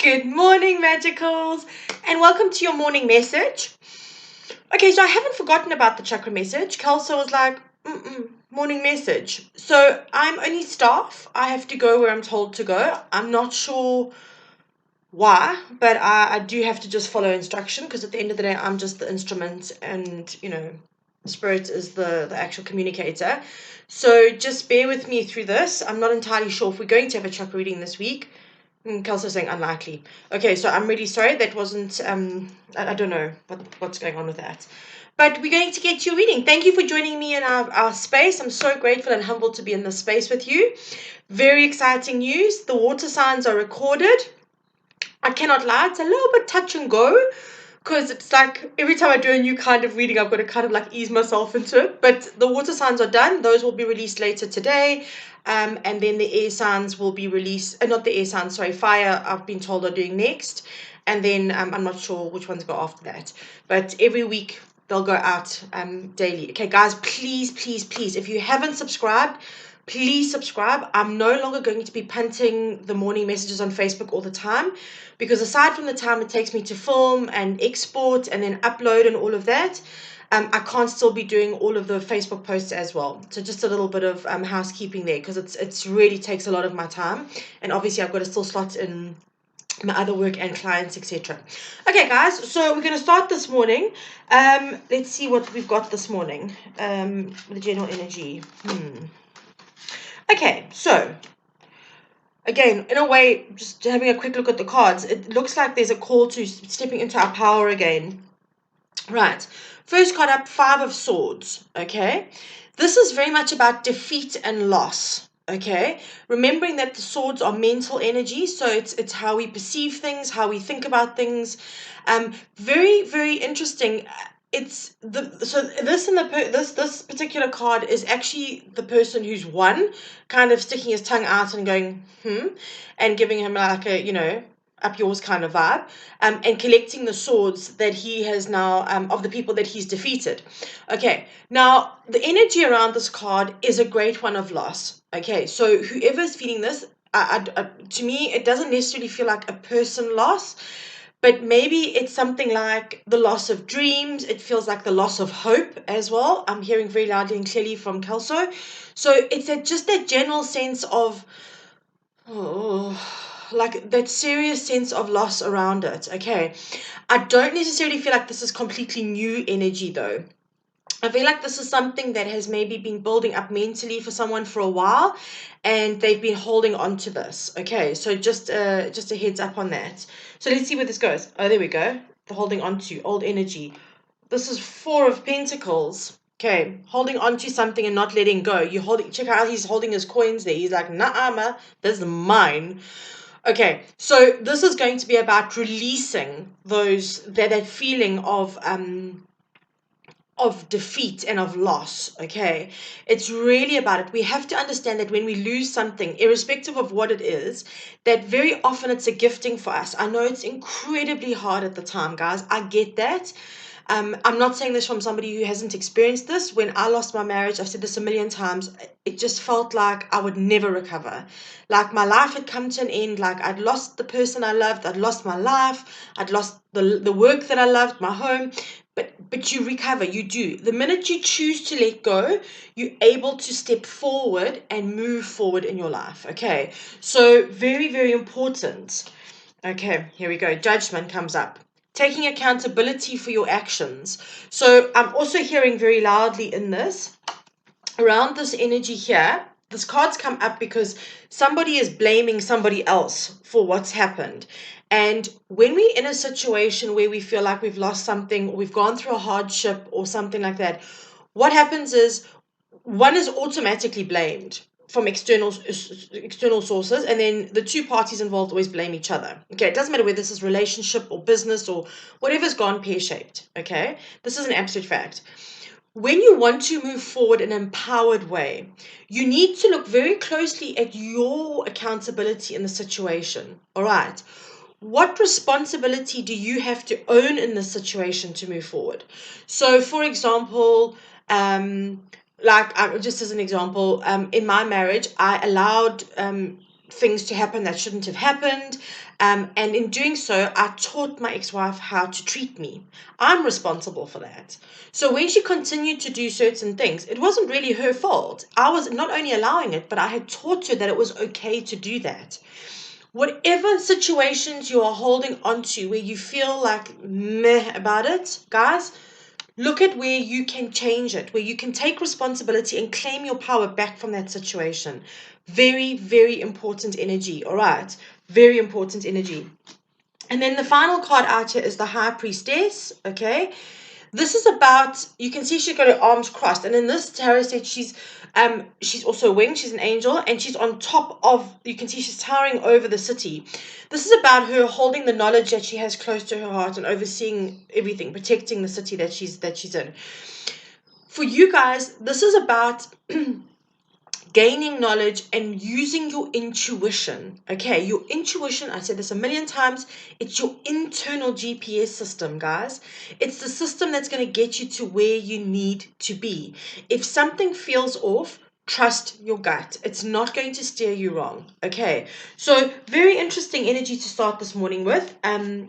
Good morning, Magicals, and welcome to your morning message. Okay, so I haven't forgotten about the chakra message. Kelso was like, morning message. So I'm only staff. I have to go where I'm told to go. I'm not sure why, but I do have to just follow instruction because at the end of the day, I'm just the instrument and, Spirit is the actual communicator. So just bear with me through this. I'm not entirely sure if we're going to have a chakra reading this week. Kelso saying unlikely. Okay, so I'm really sorry. That wasn't, I don't know what's going on with that. But we're going to get you reading. Thank you for joining me in our space. I'm so grateful and humbled to be in this space with you. Very exciting news. The water signs are recorded. I cannot lie. It's a little bit touch and go because it's like every time I do a new kind of reading, I've got to kind of like ease myself into it. But the water signs are done. Those will be released later today. And then the air signs will be released. Not the air signs, sorry, fire, I've been told, are doing next. And then I'm not sure which ones go after that. But every week they'll go out daily. Okay, guys, please, please, please, if you haven't subscribed, please subscribe. I'm no longer going to be punting the morning messages on Facebook all the time because aside from the time it takes me to film and export and then upload and all of that, I can't still be doing all of the Facebook posts as well. So just a little bit of housekeeping there because it's really takes a lot of my time. And obviously I've got to still slot in my other work and clients, etc. Okay, guys, so we're going to start this morning. Let's see what we've got this morning. The general energy. Okay, so again, in a way, just having a quick look at the cards, it looks like there's a call to stepping into our power again. Right, first card up, Five of Swords, okay? This is very much about defeat and loss, okay? Remembering that the swords are mental energy, so it's how we perceive things, how we think about things. Very, very interesting. It's this particular card is actually the person who's won, kind of sticking his tongue out and going and giving him like a up yours kind of vibe, and collecting the swords that he has now of the people that he's defeated. Okay, now the energy around this card is a great one of loss. Okay, so whoever's feeling this, to me, it doesn't necessarily feel like a person loss. But maybe it's something like the loss of dreams. It feels like the loss of hope as well. I'm hearing very loudly and clearly from Kelso. So it's just that general sense of, like that serious sense of loss around it. Okay. I don't necessarily feel like this is completely new energy though. I feel like this is something that has maybe been building up mentally for someone for a while and they've been holding on to this. Okay, so just a heads up on that. So let's see where this goes. Oh, there we go. The holding on to, old energy. This is Four of Pentacles. Okay, holding on to something and not letting go. Check out how he's holding his coins there. He's like, nah, ma, this is mine. Okay, so this is going to be about releasing that feeling of defeat and of loss. Okay, it's really about it. We have to understand that when we lose something, irrespective of what it is, that very often it's a gifting for us. I know it's incredibly hard at the time, guys. I get that. I'm not saying this from somebody who hasn't experienced this. When I lost my marriage, I've said this a million times, it just felt like I would never recover. Like my life had come to an end, like I'd lost the person I loved, I'd lost my life, I'd lost the work that I loved, my home. But you recover, you do. The minute you choose to let go, you're able to step forward and move forward in your life. Okay, so very, very important. Okay, here we go. Judgment comes up. Taking accountability for your actions. So I'm also hearing very loudly in this, around this energy here, this card's come up because somebody is blaming somebody else for what's happened. And when we're in a situation where we feel like we've lost something, or we've gone through a hardship or something like that, what happens is one is automatically blamed from external sources, and then the two parties involved always blame each other. Okay, it doesn't matter whether this is relationship or business or whatever's gone pear-shaped. Okay, this is an absolute fact. When you want to move forward in an empowered way, you need to look very closely at your accountability in the situation. All right. What responsibility do you have to own in this situation to move forward? So, for example, just as an example, in my marriage, I allowed things to happen that shouldn't have happened. And in doing so, I taught my ex-wife how to treat me. I'm responsible for that. So when she continued to do certain things, it wasn't really her fault. I was not only allowing it, but I had taught her that it was okay to do that. Whatever situations you are holding onto where you feel like meh about it, guys, look at where you can change it, where you can take responsibility and claim your power back from that situation. Very, very important energy, all right? Very important energy. And then the final card out here is the High Priestess, okay? This is about, you can see she's got her arms crossed, and in this tarot set, she's also winged, she's an angel, and she's on top of, you can see she's towering over the city. This is about her holding the knowledge that she has close to her heart and overseeing everything, protecting the city that she's in. For you guys, this is about gaining knowledge and using your intuition. Okay, your intuition, I said this a million times, it's your internal GPS system, guys. It's the system that's going to get you to where you need to be. If something feels off, trust your gut. It's not going to steer you wrong. Okay, so very interesting energy to start this morning with,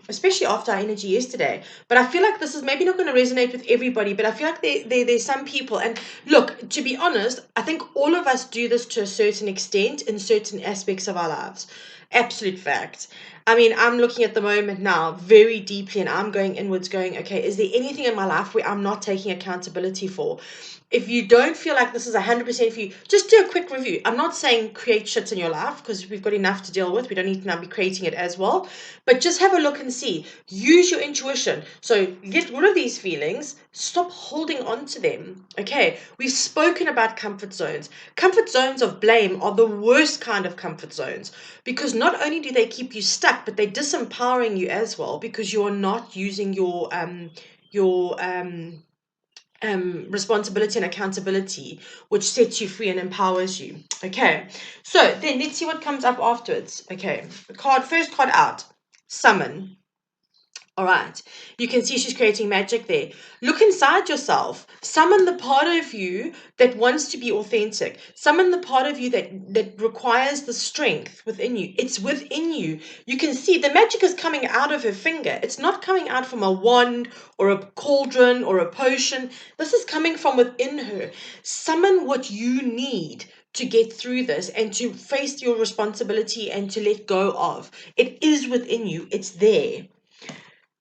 especially after our energy yesterday. But I feel like this is maybe not going to resonate with everybody, but I feel like there's some people, and look, to be honest, I think all of us do this to a certain extent in certain aspects of our lives. Absolute fact. I mean, I'm looking at the moment now very deeply, and I'm going inwards going, okay, is there anything in my life where I'm not taking accountability for? If you don't feel like this is 100% for you, just do a quick review. I'm not saying create shit in your life, because we've got enough to deal with. We don't need to now be creating it as well. But just have a look and see. Use your intuition. So get rid of these feelings. Stop holding on to them. Okay, we've spoken about comfort zones. Comfort zones of blame are the worst kind of comfort zones, because not only do they keep you stuck, but they're disempowering you as well, because you are not using your responsibility and accountability, which sets you free and empowers you. Okay, so then let's see what comes up afterwards. Okay, first card out, summon. All right, you can see she's creating magic there. Look inside yourself. Summon the part of you that wants to be authentic. Summon the part of you that requires the strength within you. It's within you. You can see the magic is coming out of her finger. It's not coming out from a wand or a cauldron or a potion. This is coming from within her. Summon what you need to get through this and to face your responsibility and to let go of. It is within you. It's there.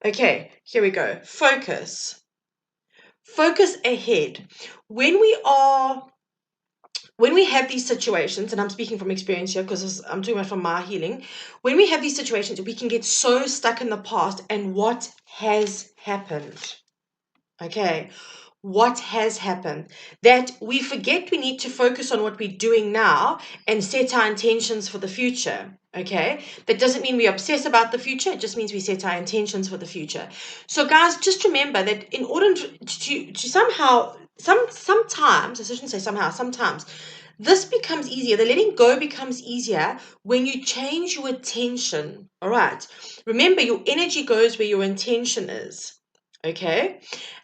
Okay, here we go. Focus. Focus ahead. When we have these situations, and I'm speaking from experience here because I'm talking about from my healing, when we have these situations, we can get so stuck in the past and what has happened. Okay, what has happened, that we forget we need to focus on what we're doing now and set our intentions for the future. Okay, that doesn't mean we obsess about the future. It just means we set our intentions for the future. So guys, just remember that in order to somehow, sometimes, I shouldn't say somehow, sometimes this becomes easier. The letting go becomes easier when you change your attention. All right, remember, your energy goes where your intention is. Okay,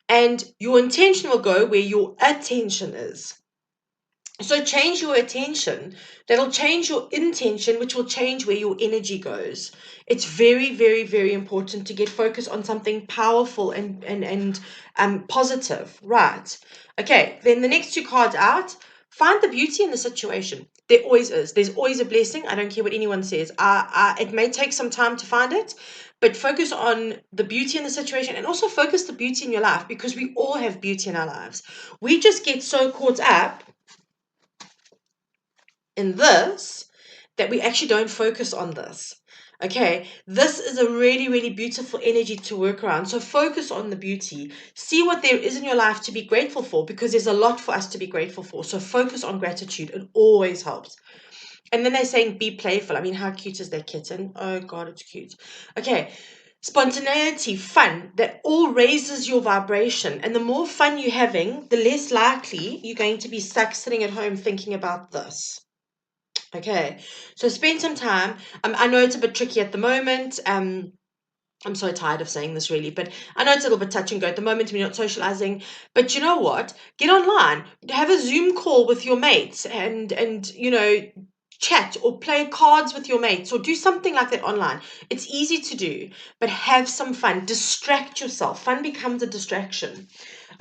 and your intention will go where your attention is. So change your attention. That'll change your intention, which will change where your energy goes. It's very, very, very important to get focused on something powerful and positive. Right. Okay, then the next two cards out. Find the beauty in the situation. There always is. There's always a blessing. I don't care what anyone says. It may take some time to find it, but focus on the beauty in the situation, and also focus the beauty in your life, because we all have beauty in our lives. We just get so caught up in this that we actually don't focus on this. Okay, this is a really, really beautiful energy to work around. So focus on the beauty. See what there is in your life to be grateful for, because there's a lot for us to be grateful for. So focus on gratitude. It always helps. And then they're saying be playful. I mean, how cute is that kitten? Oh God, it's cute. Okay, spontaneity, fun, that all raises your vibration. And the more fun you're having, the less likely you're going to be stuck sitting at home thinking about this. Okay, so spend some time. I know it's a bit tricky at the moment. I'm so tired of saying this, really, but I know it's a little bit touch and go at the moment. We're not socializing, but you know what? Get online, have a Zoom call with your mates, and chat or play cards with your mates or do something like that online. It's easy to do, but have some fun. Distract yourself. Fun becomes a distraction.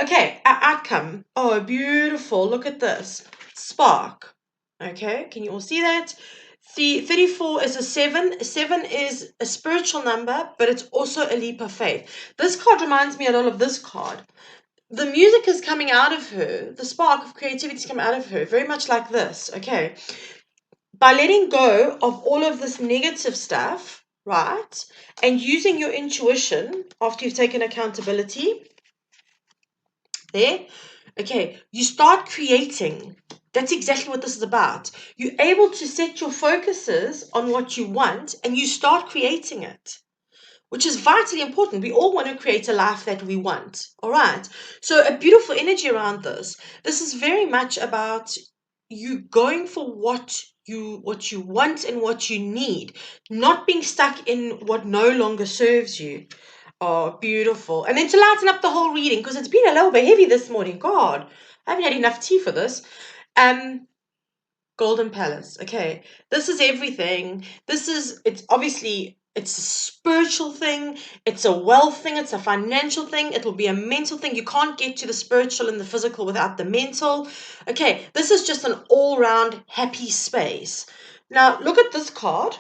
Okay, our outcome. Oh, beautiful. Look at this. Spark. Okay, can you all see that? 34 is a 7. 7 is a spiritual number, but it's also a leap of faith. This card reminds me a lot of this card. The music is coming out of her. The spark of creativity is coming out of her, very much like this. Okay, by letting go of all of this negative stuff, right, and using your intuition after you've taken accountability, there, okay, you start creating. That's exactly what this is about. You're able to set your focuses on what you want and you start creating it, which is vitally important. We all want to create a life that we want. All right. So a beautiful energy around this. This is very much about you going for what you want and what you need, not being stuck in what no longer serves you. Oh, beautiful. And then to lighten up the whole reading, because it's been a little bit heavy this morning. God, I haven't had enough tea for this. Golden Palace. Okay. This is everything. It's obviously, it's a spiritual thing. It's a wealth thing. It's a financial thing. It will be a mental thing. You can't get to the spiritual and the physical without the mental. Okay. This is just an all-round happy space. Now, look at this card.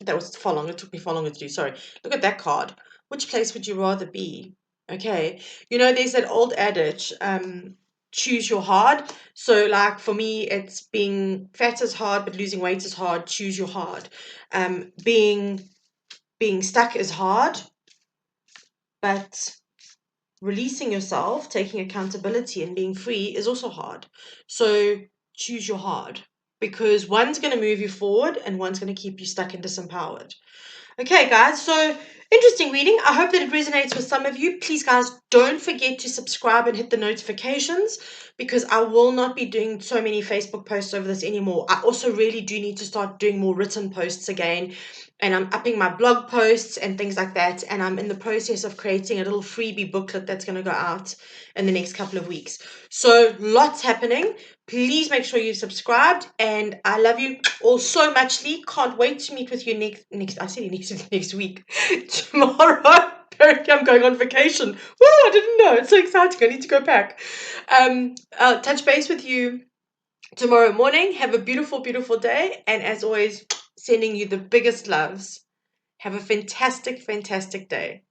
That was far long. It took me far longer to do. Sorry. Look at that card. Which place would you rather be? Okay. You know, there's that old adage, choose your hard. So, like, for me, it's being fat is hard, but losing weight is hard. Choose your hard. Being stuck is hard, but releasing yourself, taking accountability, and being free is also hard. So, choose your hard. Because one's going to move you forward and one's going to keep you stuck and disempowered. Okay, guys, so interesting reading. I hope that it resonates with some of you. Please, guys, don't forget to subscribe and hit the notifications because I will not be doing so many Facebook posts over this anymore. I also really do need to start doing more written posts again, and I'm upping my blog posts and things like that, and I'm in the process of creating a little freebie booklet that's going to go out in the next couple of weeks. So lots happening. Please make sure you've subscribed, and I love you all so muchly. Can't wait to meet with you next week. Tomorrow, apparently I'm going on vacation. Whoa, I didn't know. It's so exciting. I need to go back. I'll touch base with you tomorrow morning. Have a beautiful, beautiful day. And as always, sending you the biggest loves. Have a fantastic, fantastic day.